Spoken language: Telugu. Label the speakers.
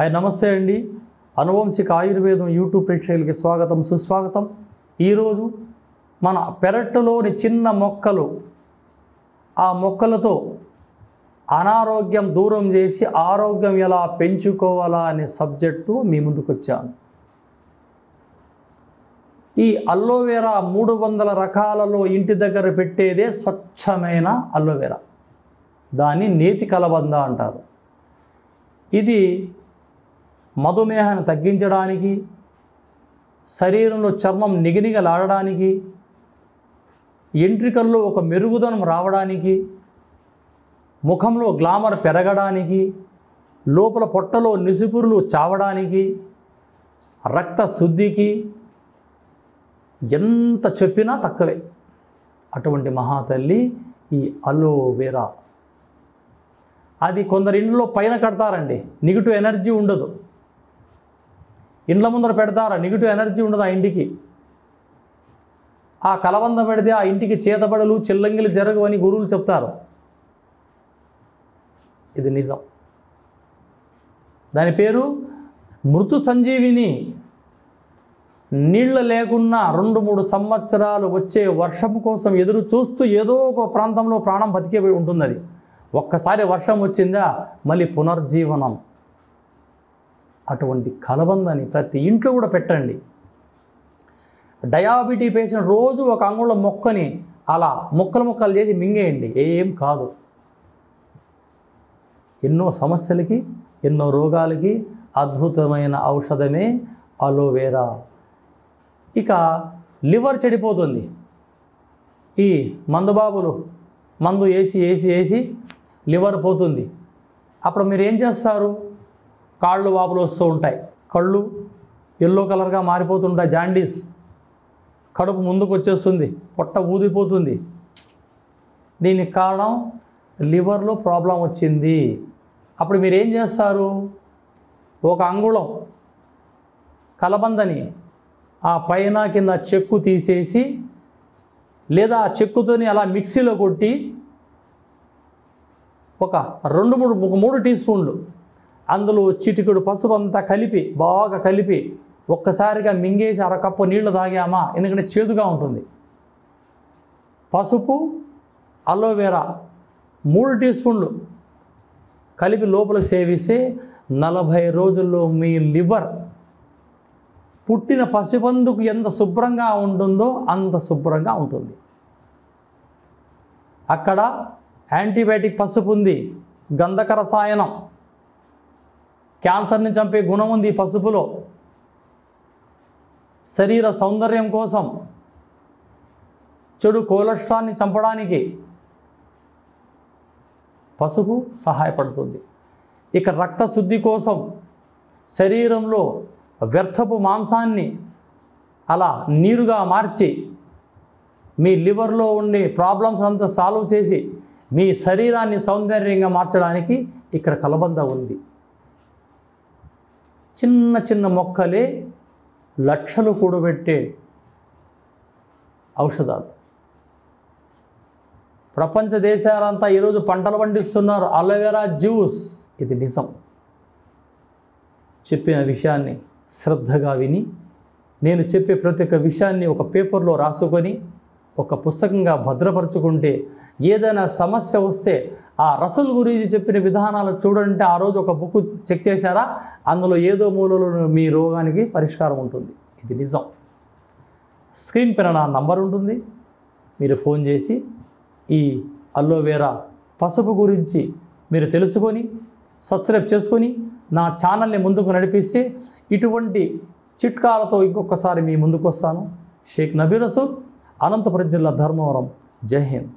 Speaker 1: హాయ్ నమస్తే అండి. అనువంశిక ఆయుర్వేదం యూట్యూబ్ ప్రేక్షకులకి స్వాగతం సుస్వాగతం. ఈరోజు మన పెరట్లోని చిన్న మొక్కలు, ఆ మొక్కలతో అనారోగ్యం దూరం చేసి ఆరోగ్యం ఎలా పెంచుకోవాలా అనే సబ్జెక్టు మీ ముందుకు వచ్చాను. ఈ అలోవెరా 300 రకాలలో ఇంటి దగ్గర పెట్టేదే స్వచ్ఛమైన అలోవెరా. దాన్ని నేతి కలబంద అంటారు. ఇది మధుమేహాన్ని తగ్గించడానికి, శరీరంలో చర్మం నిగనిగలాడడానికి, ఎంట్రికల్లో ఒక మెరుగుదనం రావడానికి, ముఖంలో గ్లామర్ పెరగడానికి, లోపల పొట్టలో నిసుపురులు చావడానికి, రక్త శుద్ధికి ఎంత చెప్పినా తక్కువే. అటువంటి మహాతల్లి ఈ అలోవెరా. అది కొందరు ఇంట్లో పైన కడతారండి, నెగిటివ్ ఎనర్జీ ఉండదు. ఇండ్ల ముందర పెడతారా, నెగిటివ్ ఎనర్జీ ఉండదు ఆ ఇంటికి. ఆ కలబంద పెడితే ఆ ఇంటికి చేతబడులు చిల్లంగిలు జరగవని గురువులు చెప్తారు. ఇది నిజం. దాని పేరు మృతు సంజీవిని. నీళ్ళు లేకున్నా 2-3 సంవత్సరాలు వచ్చే వర్షం కోసం ఎదురు చూస్తూ ఏదో ఒక ప్రాంతంలో ప్రాణం బతికే ఉంటుంది. అది ఒక్కసారి వర్షం వచ్చిందా మళ్ళీ పునర్జీవనం. అటువంటి కలబందని ప్రతి ఇంట్లో కూడా పెట్టండి. డయాబెటీ పేషెంట్ రోజు ఒక అంగుళం మొక్కని అలా ముక్కలు చేసి మింగేయండి, ఏం కాదు. ఎన్నో సమస్యలకి, ఎన్నో రోగాలకి అద్భుతమైన ఔషధమే అలోవెరా. ఇక లివర్ చెడిపోతుంది. ఈ మందుబాబులు మందు వేసి లివర్ పోతుంది. అప్పుడు మీరు ఏం చేస్తారు? కాళ్ళు వాపులు వస్తూ ఉంటాయి, కళ్ళు ఎల్లో కలర్గా మారిపోతుంటాయి, జాండీస్, కడుపు ముందుకు వచ్చేస్తుంది, పొట్ట ఊదిపోతుంది. దీనికి కారణం లివర్లో ప్రాబ్లం వచ్చింది. అప్పుడు మీరు ఏం చేస్తారు? ఒక అంగుళం కలబందని ఆ పైన కింద చెక్కు తీసేసి, లేదా ఆ చెక్కుతోని అలా మిక్సీలో కొట్టి ఒక 3 టీ స్పూన్లు అందులో చిటికెడు పసుపు అంతా కలిపి బాగా కలిపి ఒక్కసారిగా మింగేసి అరకప్పు నీళ్లు తాగామా, ఎందుకంటే చేదుగా ఉంటుంది. పసుపు, అలోవెరా 3 టీ స్పూన్లు కలిపి లోపల సేవిస్తే 40 రోజుల్లో మీ లివర్ పుట్టిన పసిబందుకు ఎంత శుభ్రంగా ఉంటుందో అంత శుభ్రంగా ఉంటుంది. అక్కడ యాంటీబయాటిక్ పసుపు ఉంది, గంధక రసాయనం, క్యాన్సర్ని చంపే గుణం ఉంది ఈ పసుపులో. శరీర సౌందర్యం కోసం, చెడు కొలెస్ట్రాల్ని చంపడానికి పసుపు సహాయపడుతుంది. ఇక రక్త శుద్ధి కోసం, శరీరంలో వ్యర్థపు మాంసాన్ని అలా నీరుగా మార్చి మీ లివర్లో ఉండే ప్రాబ్లమ్స్ అంతా సాల్వ్ చేసి మీ శరీరాన్ని సౌందర్యంగా మార్చడానికి ఇక్కడ కలబంద ఉంది. చిన్న చిన్న మొక్కలే లక్షలు కూడబెట్టే ఔషధాలు. ప్రపంచ దేశాలంతా ఈరోజు పంటలు పండిస్తున్నారు అలోవెరా జ్యూస్. ఇది నిజం. చెప్పిన విషయాన్ని శ్రద్ధగా విని, నేను చెప్పే ప్రతి ఒక్క విషయాన్ని ఒక పేపర్లో రాసుకొని ఒక పుస్తకంగా భద్రపరుచుకుంటే, ఏదైనా సమస్య వస్తే ఆ రసూల్ గురించి చెప్పిన విధానాలు చూడంటే, ఆ రోజు ఒక బుక్ చెక్ చేశారా, అందులో ఏదో మూలలో మీ రోగానికి పరిష్కారం ఉంటుంది. ఇది నిజం. స్క్రీన్ పైన నా నంబర్ ఉంటుంది, మీరు ఫోన్ చేసి ఈ అలోవెరా పసుపు గురించి మీరు తెలుసుకొని సబ్స్క్రైబ్ చేసుకొని నా ఛానల్ని ముందుకు నడిపిస్తే ఇటువంటి చిట్కాలతో ఇంకొకసారి మీ ముందుకు వస్తాను. షేక్ నబీ రసూల్, అనంతపురం జిల్లా, ధర్మవరం. జై హింద్.